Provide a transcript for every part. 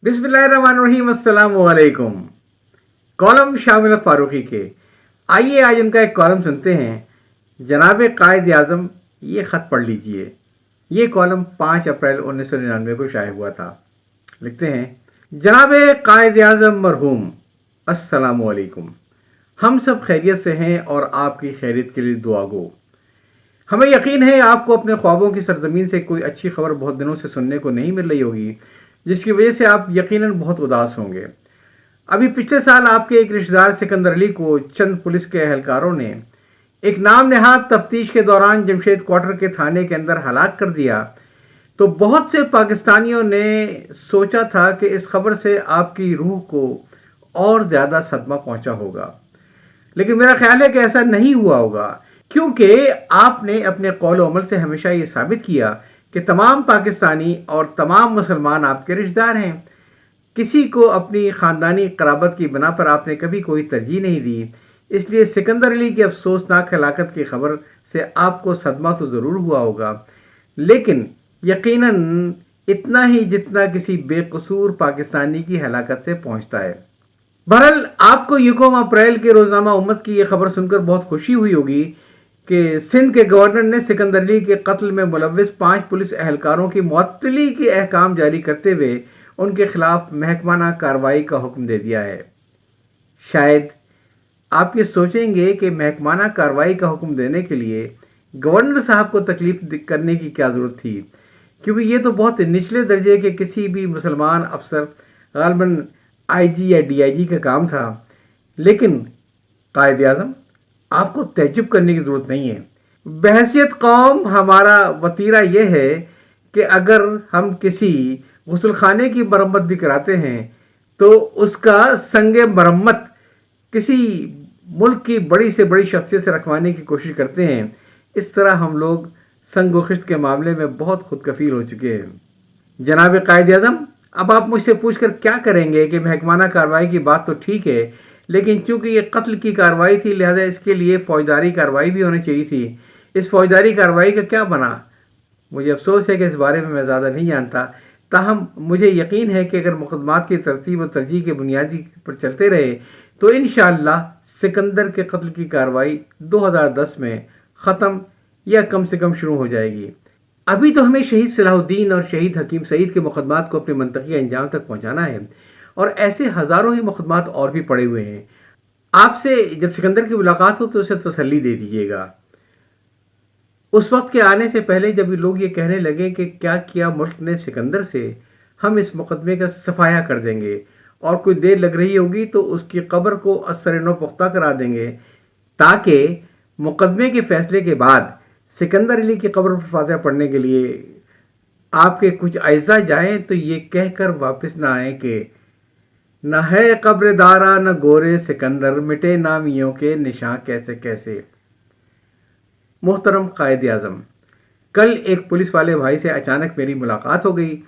बिस्मिल्लाहिर्रहमानिर्रहीम, अस्सलाम वालेकुम। कॉलम शामिल फारूकी के। आइए आज उनका एक कॉलम सुनते हैं। जनाब कायद आज़म, ये ख़त पढ़ लीजिए। ये कॉलम 5 अप्रैल 1999 को शाये हुआ था। लिखते हैं, जनाब कायद आज़म मरहूम, अस्सलाम वालेकुम। हम सब खैरियत से हैं और आपकी खैरियत के लिए दुआ गो। हमें यकीन है आपको अपने ख्वाबों की सरजमीन से कोई अच्छी खबर बहुत दिनों से सुनने को नहीं मिल रही होगी, जिसकी वजह से आप यकीनन बहुत उदास होंगे। अभी पिछले साल आपके एक रिश्तेदार सिकंदर अली को चंद पुलिस के एहलकारों ने एक नाम नहाद तफ्तीश के दौरान जमशेद क्वार्टर के थाने के अंदर हलाक कर दिया, तो बहुत से पाकिस्तानियों ने सोचा था कि इस खबर से आपकी रूह को और ज़्यादा सदमा पहुंचा होगा। लेकिन मेरा ख्याल है कि ऐसा नहीं हुआ होगा, क्योंकि आपने अपने कौल अमल से हमेशा ये साबित किया कि तमाम पाकिस्तानी और तमाम मुसलमान आपके रिश्तेदार हैं। किसी को अपनी ख़ानदानी क़राबत की बिना पर आपने कभी कोई तरजीह नहीं दी। इसलिए सिकंदर अली की अफसोसनाक हलाकत की खबर से आपको सदमा तो ज़रूर हुआ होगा, लेकिन यकीनन इतना ही जितना किसी बेकसूर पाकिस्तानी की हलाकत से पहुंचता है। बहरहाल आपको यकम अप्रैल के रोज़नामा उम्मत की यह खबर सुनकर बहुत खुशी हुई होगी कि सिंध के गवर्नर ने सिकंदर अली के कत्ल में मुलव्विस 5 पुलिस एहलकारों की मुअत्तली के अहकाम जारी करते हुए उनके खिलाफ महकमाना कार्रवाई का हुक्म दे दिया है। शायद आप ये सोचेंगे कि महकमाना कार्रवाई का हुक्म देने के लिए गवर्नर साहब को तकलीफ करने की क्या ज़रूरत थी, क्योंकि ये तो बहुत निचले दर्जे के किसी भी मुसलमान अफसर, ग़ालिबन आईजी या डीआईजी का काम था। लेकिन कायद आज़म, आपको तअज्जुब करने की ज़रूरत नहीं है। बहैसियत कौम हमारा वतीरा यह है कि अगर हम किसी गुस्ल खाने की मरम्मत भी कराते हैं तो उसका संग मरम्मत किसी मुल्क की बड़ी से बड़ी शख्सियत से रखवाने की कोशिश करते हैं। इस तरह हम लोग संग खिश्त के मामले में बहुत खुद कफील हो चुके हैं। जनाब कायद आज़म, अब आप मुझसे पूछकर क्या करेंगे कि महकमाना कार्रवाई की बात तो ठीक है, लेकिन चूंकि ये कत्ल की कार्रवाई थी, लिहाजा इसके लिए फौजदारी कार्रवाई भी होनी चाहिए थी। इस फौजदारी कार्रवाई का क्या बना? मुझे अफसोस है कि इस बारे में मैं ज़्यादा नहीं जानता। ताहम मुझे यकीन है कि अगर मुकदमात की तरतीब और तरजीह के बुनियादी पर चलते रहे तो इंशाअल्लाह सिकंदर के कत्ल की कार्रवाई 2010 में ख़त्म या कम से कम शुरू हो जाएगी। अभी तो हमें शहीद सलाहुद्दीन और शहीद हकीम सईद के मुकदमात को अपने मंतकी अंजाम तक पहुँचाना है, और ऐसे हज़ारों ही मुकदमात और भी पड़े हुए हैं। आपसे जब सिकंदर की मुलाकात हो तो उसे तसल्ली दे दीजिएगा। उस वक्त के आने से पहले जब लोग ये कहने लगे कि क्या किया मुल्क ने सिकंदर से, हम इस मुकदमे का सफाया कर देंगे और कोई देर लग रही होगी तो उसकी कब्र को असर नो पुख्ता करा देंगे, ताकि मुकदमे के फैसले के बाद सिकंदर अली की कब्र पर फातिहा पढ़ने के लिए आपके कुछ अज़ा जाएं तो ये कहकर वापस ना आए कि न है कब्र दारा न गोरे सिकंदर, मिटे नामियों के निशान कैसे कैसे। मोहतरम कायद आज़म, कल एक पुलिस वाले भाई से अचानक मेरी मुलाकात हो गई।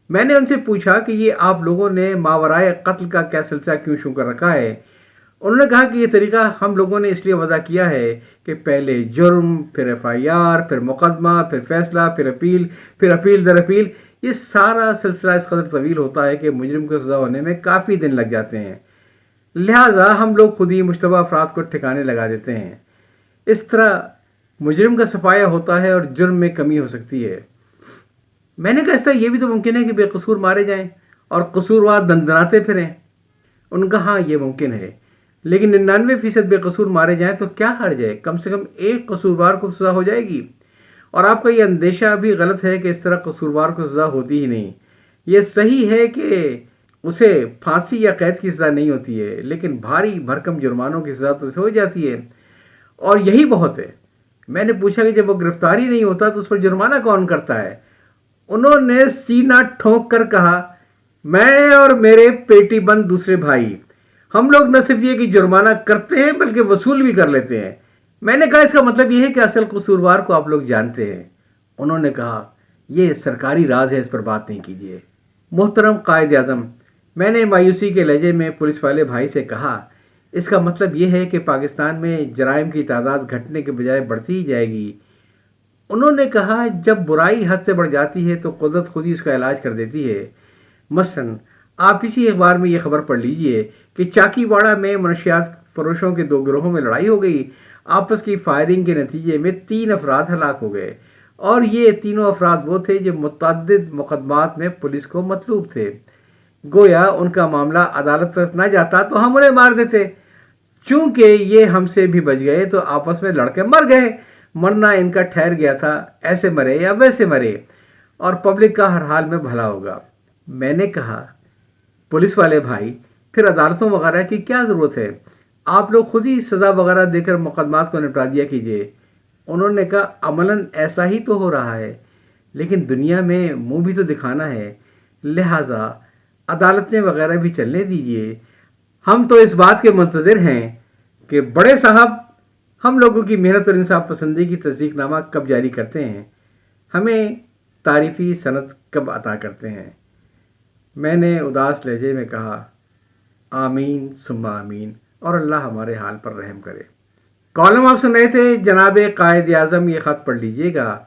मैंने उनसे पूछा कि ये आप लोगों ने मावराए कत्ल का क्या सिलसिला क्यों शुरू कर रखा है। उन्होंने कहा कि ये तरीका हम लोगों ने इसलिए वज़ा किया है कि पहले जुर्म, फिर FIR, फिर मुकदमा, फिर फैसला, फिर अपील दर अपील, ये सारा सिलसिला इस कदर तवील होता है कि मुजरिम को सज़ा होने में काफ़ी दिन लग जाते हैं। लिहाजा हम लोग खुद ही मुश्तबा अफराद को ठिकाने लगा देते हैं। इस तरह मुजरिम का सफाया होता है और जुर्म में कमी हो सकती है। मैंने कहा, इस तरह यह भी तो मुमकिन है कि बेकसूर मारे जाएं और कसूरवार दंदनाते फिरें। उनका हाँ, ये मुमकिन है, लेकिन 99% बेकसूर मारे जाएं तो क्या हर्ज है? कम से कम एक कसूरवार को सज़ा हो जाएगी। और आपका ये अंदेशा भी गलत है कि इस तरह कसूरवार को सज़ा होती ही नहीं। ये सही है कि उसे फांसी या कैद की सज़ा नहीं होती है, लेकिन भारी भरकम जुर्मानों की सज़ा तो उसे हो जाती है, और यही बहुत है। मैंने पूछा कि जब वो गिरफ्तार ही नहीं होता तो उस पर जुर्माना कौन करता है? उन्होंने सीना ठोंक कर कहा, मैं और मेरे पेटी बंद दूसरे भाई, हम लोग न सिर्फ ये कि जुर्माना करते हैं बल्कि वसूल भी कर लेते हैं। मैंने कहा, इसका मतलब यह है कि असल कसूरवार को आप लोग जानते हैं। उन्होंने कहा, यह सरकारी राज है, इस पर बात नहीं कीजिए। मोहतरम कायद आज़म, मैंने मायूसी के लहजे में पुलिस वाले भाई से कहा, इसका मतलब यह है कि पाकिस्तान में जराइम की तादाद घटने के बजाय बढ़ती ही जाएगी। उन्होंने कहा, जब बुराई हद से बढ़ जाती है तो कुदरत खुद ही उसका इलाज कर देती है। मसलन آپ اسی اخبار میں یہ خبر پڑھ لیجئے کہ چاکیواڑہ میں منشیات فروشوں کے 2 گروہوں میں لڑائی ہو گئی۔ آپس کی فائرنگ کے نتیجے میں 3 افراد ہلاک ہو گئے، اور یہ تینوں افراد وہ تھے جو متعدد مقدمات میں پولیس کو مطلوب تھے۔ گویا ان کا معاملہ عدالت تک نہ جاتا تو ہم انہیں مار دیتے۔ چونکہ یہ ہم سے بھی بچ گئے تو آپس میں لڑ کے مر گئے، مرنا ان کا ٹھہر گیا تھا، ایسے مرے یا ویسے مرے، اور پبلک کا ہر حال میں بھلا ہوگا۔ میں نے کہا، پولیس والے بھائی، پھر عدالتوں وغیرہ کی کیا ضرورت ہے؟ آپ لوگ خود ہی سزا وغیرہ دے کر مقدمات کو نپٹا دیا کیجیے۔ انہوں نے کہا، عملاً ایسا ہی تو ہو رہا ہے، لیکن دنیا میں منہ بھی تو دکھانا ہے، لہٰذا عدالتیں وغیرہ بھی چلنے دیجیے۔ ہم تو اس بات کے منتظر ہیں کہ بڑے صاحب ہم لوگوں کی محنت اور انصاف پسندی کی تصدیق نامہ کب جاری کرتے ہیں، ہمیں تعریفی سند کب عطا کرتے ہیں۔ میں نے اداس لہجے میں کہا، آمین ثم آمین، اور اللہ ہمارے حال پر رحم کرے۔ کالم آپ سن رہے تھے جناب قائد اعظم، یہ خط پڑھ لیجئے گا۔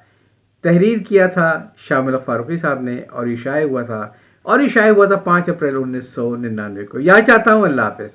تحریر کیا تھا شام الحق فاروقی صاحب نے، اور یہ شائع ہوا تھا 5 اپریل 1999 کو۔ یاد چاہتا ہوں، اللہ حافظ۔